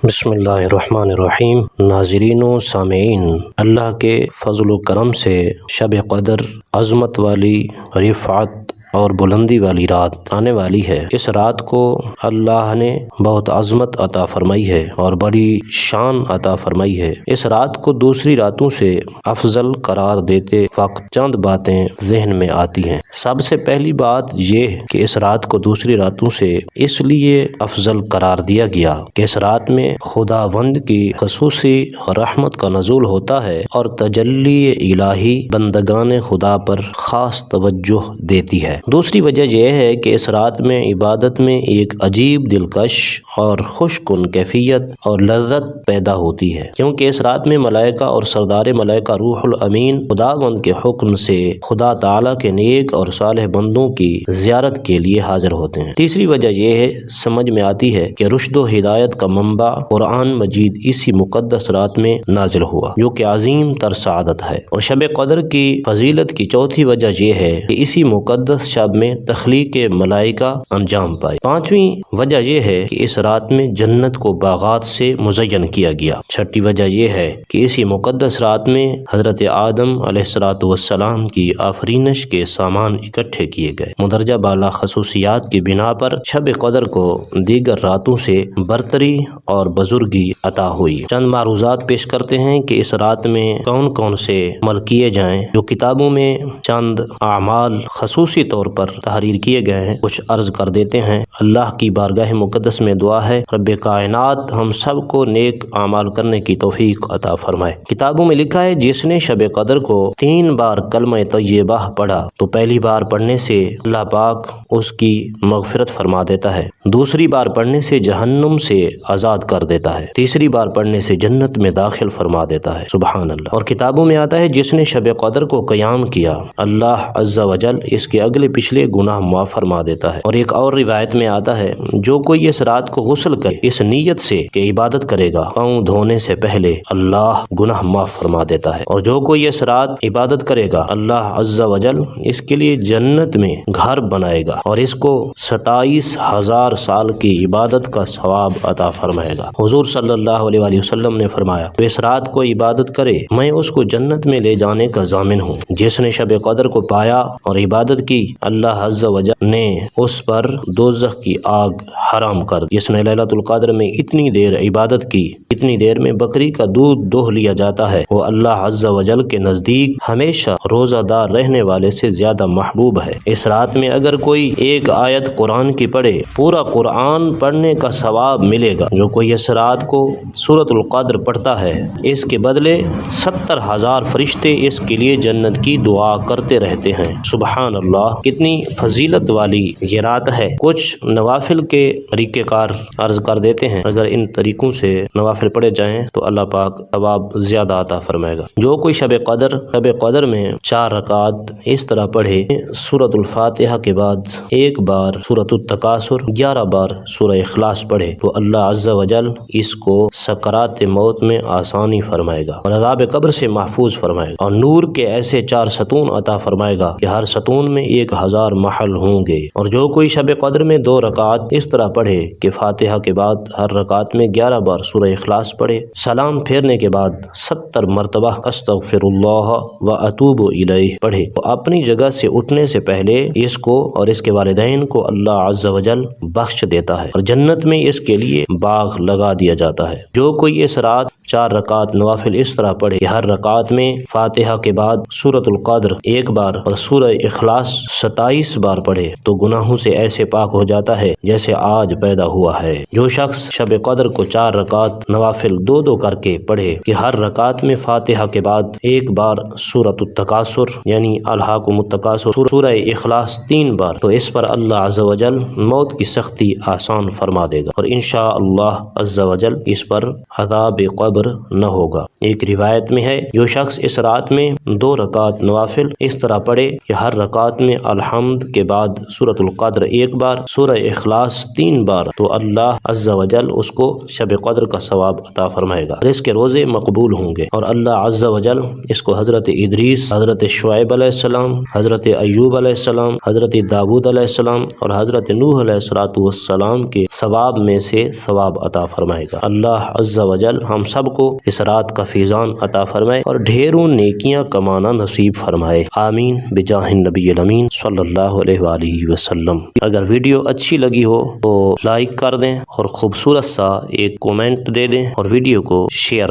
بسم اللہ الرحمن الرحیم۔ ناظرین و سامعین، اللہ کے فضل و کرم سے شب قدر عظمت والی، رفعت اور بلندی والی رات آنے والی ہے۔ اس رات کو اللہ نے بہت عظمت عطا فرمائی ہے اور بڑی شان عطا فرمائی ہے۔ اس رات کو دوسری راتوں سے افضل قرار دیتے وقت چند باتیں ذہن میں آتی ہیں۔ سب سے پہلی بات یہ کہ اس رات کو دوسری راتوں سے اس لیے افضل قرار دیا گیا کہ اس رات میں خداوند کی خصوصی رحمت کا نزول ہوتا ہے اور تجلی الہی بندگان خدا پر خاص توجہ دیتی ہے۔ دوسری وجہ یہ ہے کہ اس رات میں عبادت میں ایک عجیب دلکش اور خوش کن کیفیت اور لذت پیدا ہوتی ہے، کیونکہ اس رات میں ملائکہ اور سردار ملائکہ روح الامین خداوند کے حکم سے خدا تعالیٰ کے نیک اور صالح بندوں کی زیارت کے لیے حاضر ہوتے ہیں۔ تیسری وجہ یہ ہے سمجھ میں آتی ہے کہ رشد و ہدایت کا منبع قرآن مجید اسی مقدس رات میں نازل ہوا، جو کہ عظیم تر سعادت ہے۔ اور شب قدر کی فضیلت کی چوتھی وجہ یہ ہے کہ اسی مقدس شب میں تخلیق ملائکہ انجام پائے۔ پانچویں وجہ یہ ہے کہ اس رات میں جنت کو باغات سے مزین کیا گیا۔ چھٹی وجہ یہ ہے کہ اسی مقدس رات میں حضرت آدم علیہ السلام کی آفرینش کے سامان اکٹھے کیے گئے۔ مندرجہ بالا خصوصیات کی بنا پر شب قدر کو دیگر راتوں سے برتری اور بزرگی عطا ہوئی۔ چند معروضات پیش کرتے ہیں کہ اس رات میں کون کون سے عمل کیے جائیں، جو کتابوں میں چند اعمال خصوصی طور پر تحریر کیے گئے ہیں، کچھ عرض کر دیتے ہیں۔ اللہ کی بارگاہ مقدس میں دعا ہے، رب کائنات ہم سب کو نیک اعمال کرنے کی توفیق عطا فرمائے۔ کتابوں میں لکھا ہے، جس نے شب قدر کو 3 بار کلمہ طیبہ پڑھا تو پہلی بار پڑھنے سے اللہ پاک اس کی مغفرت فرما دیتا ہے، دوسری بار پڑھنے سے جہنم سے آزاد کر دیتا ہے، تیسری بار پڑھنے سے جنت میں داخل فرما دیتا ہے۔ سبحان اللہ۔ اور کتابوں میں آتا ہے، جس نے شب قدر کو قیام کیا اللہ عز و جل اس کے اگلے پچھلے گناہ معاف فرما دیتا ہے۔ اور ایک اور روایت میں آتا ہے، جو کوئی اس رات کو غسل کرے اس نیت سے کہ عبادت کرے گا، پاؤں دھونے سے پہلے اللہ گناہ معاف فرما دیتا ہے۔ اور جو کوئی اس رات عبادت کرے گا، اللہ عز و جل اس کے لیے جنت میں گھر بنائے گا اور اس کو 27,000 سال کی عبادت کا ثواب عطا فرمائے گا۔ حضور صلی اللہ علیہ وآلہ وسلم نے فرمایا، جو اس رات کو عبادت کرے میں اس کو جنت میں لے جانے کا ضامن ہوں۔ جس نے شب قدر کو پایا اور عبادت کی، اللہ عز و جل نے اس پر دوزخ کی آگ حرام کر دی۔ جس نے لیلۃ القدر میں اتنی دیر عبادت کی، اتنی دیر میں بکری کا دودھ دوہ لیا جاتا ہے، وہ اللہ عز و جل کے نزدیک ہمیشہ روزہ دار رہنے والے سے زیادہ محبوب ہے۔ اس رات میں اگر کوئی ایک آیت قرآن کی پڑھے، پورا قرآن پڑھنے کا ثواب ملے گا۔ جو کوئی اس رات کو سورۃ القدر پڑھتا ہے، اس کے بدلے 70,000 فرشتے اس کے لیے جنت کی دعا کرتے رہتے ہیں۔ سبحان اللہ، کتنی فضیلت والی یہ رات ہے۔ کچھ نوافل کے طریقہ کار عرض کر دیتے ہیں، اگر ان طریقوں سے نوافل پڑھے جائیں تو اللہ پاک ثواب زیادہ عطا فرمائے گا۔ جو کوئی شب قدر میں 4 رکعت اس طرح پڑھے، سورۃ الفاتحہ کے بعد 1 بار سورۃ التکاثر، 11 بار سورہ اخلاص پڑھے تو اللہ عز و جل اس کو سکرات موت میں آسانی فرمائے گا اور عذاب قبر سے محفوظ فرمائے گا، اور نور کے ایسے 4 ستون عطا فرمائے گا کہ ہر ستون میں 1000 محل ہوں گے۔ اور جو کوئی شب قدر میں 2 رکعت اس طرح پڑھے کہ فاتحہ کے بعد ہر رکعت میں 11 بار سورہ اخلاص پڑھے، سلام پھیرنے کے بعد 70 مرتبہ استغفر اللہ و اتوب الیہ پڑھے، تو اپنی جگہ سے اٹھنے سے پہلے اس کو اور اس کے والدین کو اللہ عز و جل بخش دیتا ہے اور جنت میں اس کے لیے باغ لگا دیا جاتا ہے۔ جو کوئی اس رات 4 رکعت نوافل اس طرح پڑھے کہ ہر رکعت میں فاتحہ کے بعد سورۃ القدر 1 بار اور سورہ اخلاص 27 بار پڑھے تو گناہوں سے ایسے پاک ہو جاتا ہے جیسے آج پیدا ہوا ہے۔ جو شخص شب قدر کو 4 رکعت نوافل 2 کر کے پڑھے کہ ہر رکعت میں فاتحہ کے بعد 1 بار سورۃ التکاثر یعنی الہاکم التکاثر، سورہ اخلاص 3 بار، تو اس پر اللہ عز و جل موت کی سختی آسان فرما دے گا اور انشاءاللہ عز و جل اس پر عذاب قبر نہ ہوگا۔ ایک روایت میں ہے جو شخص اس رات میں 2 رکعت نوافل اس طرح پڑھے کہ ہر رکعت میں الحمد کے بعد سورۃ القدر 1 بار، سورہ اخلاص 3 بار، تو اللہ عز و جل اس کو شب قدر کا ثواب عطا فرمائے گا اور اس کے روزے مقبول ہوں گے۔ اور اللہ عز و جل اس کو حضرت ادریس، حضرت شعیب علیہ السلام، حضرت ایوب علیہ السلام، حضرت داود علیہ السلام اور حضرت نوح علیہ السلام کے ثواب میں سے ثواب عطا فرمائے گا۔ اللہ عز و جل ہم سب کو اس رات کا فیضان عطا فرمائے اور ڈھیروں نیکیاں کمانا نصیب فرمائے، آمین بجاہ النبی الامین صلی اللہ علیہ وآلہ وسلم۔ اگر ویڈیو اچھی لگی ہو تو لائک کر دیں اور خوبصورت سا ایک کومنٹ دے دیں اور ویڈیو کو شیئر